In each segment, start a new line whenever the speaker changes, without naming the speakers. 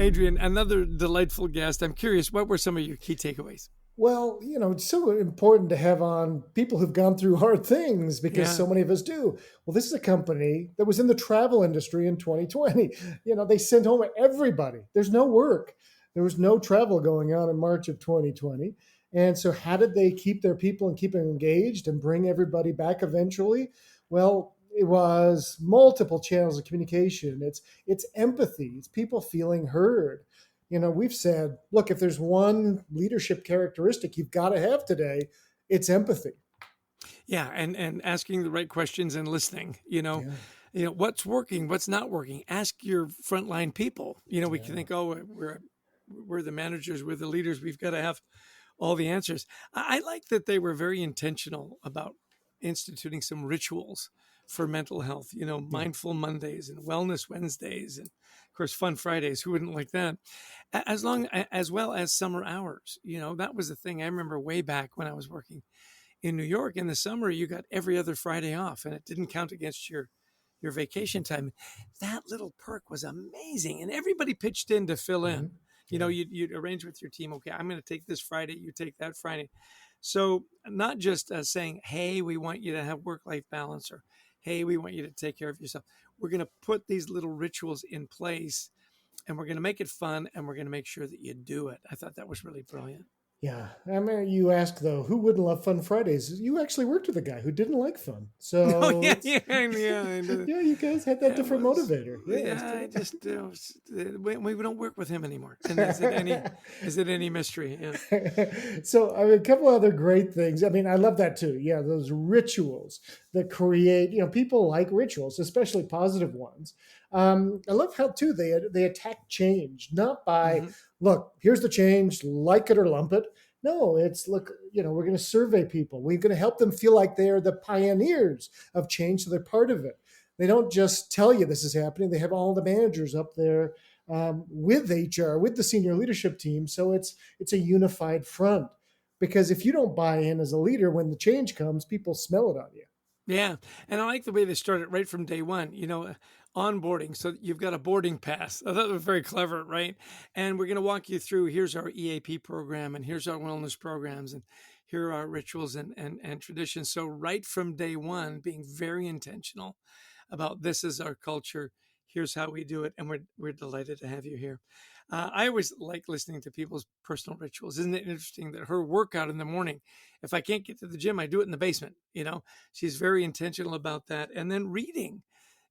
Adrian, another delightful guest. I'm curious, what were some of your key takeaways?
Well, it's so important to have on people who've gone through hard things because
Yeah.
so many of us do. Well, this is a company that was in the travel industry in 2020. They sent home everybody. There's no work. There was no travel going on in March of 2020. And so, how did they keep their people and keep them engaged and bring everybody back eventually? Well, it was multiple channels of communication. It's empathy. It's people feeling heard. We've said, look, if there's one leadership characteristic you've got to have today, it's empathy.
Yeah, and asking the right questions and listening.
Yeah.
What's working, what's not working. Ask your frontline people. We can
Yeah.
think, oh, we're the managers, we're the leaders. We've got to have all the answers. I like that they were very intentional about instituting some rituals for mental health.
Yeah.
Mindful Mondays and Wellness Wednesdays, and of course, Fun Fridays. Who wouldn't like that? As well as summer hours. That was the thing I remember way back when I was working in New York. In the summer, you got every other Friday off, and it didn't count against your vacation time. That little perk was amazing, and everybody pitched in to fill in.
Mhm. Yeah.
You'd arrange with your team. Okay, I'm going to take this Friday. You take that Friday. So not just saying, "Hey, we want you to have work-life balance," or "Hey, we want you to take care of yourself." We're going to put these little rituals in place, and we're going to make it fun, and we're going to make sure that you do it. I thought that was really brilliant.
Yeah. I mean, you ask, though, who wouldn't love Fun Fridays? You actually worked with a guy who didn't like fun.
Oh
So
yeah,
it's,
yeah, yeah.
yeah, you guys had that
It
different
was,
motivator. Yeah.
yeah. I just we don't work with him anymore. And is it any mystery? Yeah.
So, I mean, a couple other great things. I mean, I love that too. Yeah, those rituals that create, people like rituals, especially positive ones. I love how too they attack change, not by,
Hmm.
look, here's the change, like it or lump it. No, it's look, we're going to survey people. We're going to help them feel like they're the pioneers of change, so they're part of it. They don't just tell you this is happening. They have all the managers up there with HR, with the senior leadership team. So it's a unified front. Because if you don't buy in as a leader, when the change comes, people smell it on you.
Yeah, and I like the way they started right from day one. Onboarding. So you've got a boarding pass. I thought it was very clever, right? And we're going to walk you through. Here's our EAP program, and here's our wellness programs, and here are our rituals and traditions. So right from day one, being very intentional about this is our culture. Here's how we do it, and we're delighted to have you here. I always like listening to people's personal rituals. Isn't it interesting that her workout in the morning, if I can't get to the gym, I do it in the basement. She's very intentional about that. And then reading,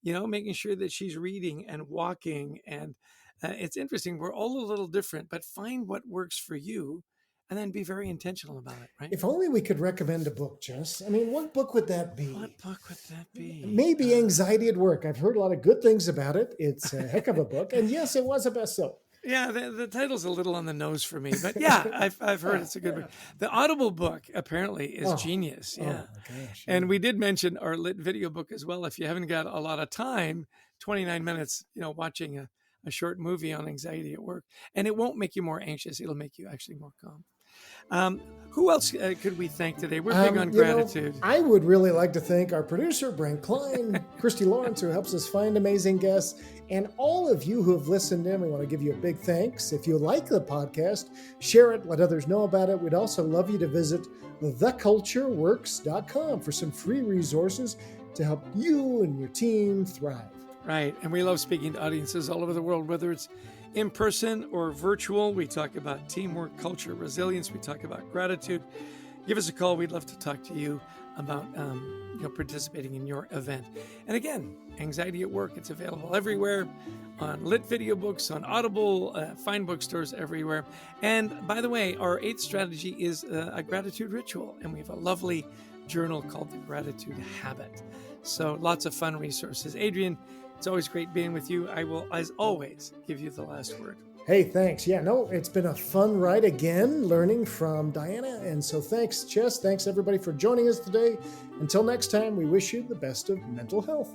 making sure that she's reading and walking. And it's interesting. We're all a little different, but find what works for you and then be very intentional about it, right?
If only we could recommend a book, Jess. I mean, what book would that
What
be?
book would that be?
Maybe Anxiety at Work. I've heard a lot of good things about it. It's a heck of a book. And yes, it was a bestseller.
Yeah, the title's a little on the nose for me, but yeah, I've heard it's a good book. The Audible book apparently is
Oh,
genius.
oh
Yeah,
my gosh.
and we did mention our lit video book as well. If you haven't got a lot of time, 29 minutes, watching a short movie on anxiety at work, and it won't make you more anxious. It'll make you actually more calm. Who else could we thank today? We're big on gratitude.
I would really like to thank our producer, Brent Klein, Christy Lawrence, who helps us find amazing guests, and all of you who have listened in. We want to give you a big thanks. If you like the podcast, share it, let others know about it. We'd also love you to visit thecultureworks.com for some free resources to help you and your team thrive.
Right. And we love speaking to audiences all over the world, whether it's in person or virtual. We talk about teamwork, culture, resilience. We talk about gratitude. Give us a call. We'd love to talk to you about participating in your event. And again, Anxiety at Work. It's available everywhere on lit video books, on Audible, fine bookstores everywhere. And by the way, our 8th strategy is a gratitude ritual. And we have a lovely journal called The Gratitude Habit. So lots of fun resources. Adrian, it's always great being with you. I will, as always, give you the last word.
Hey, thanks. Yeah, no, it's been a fun ride again, learning from Diana. And so thanks, Jess. Thanks, everybody, for joining us today. Until next time, we wish you the best of mental health.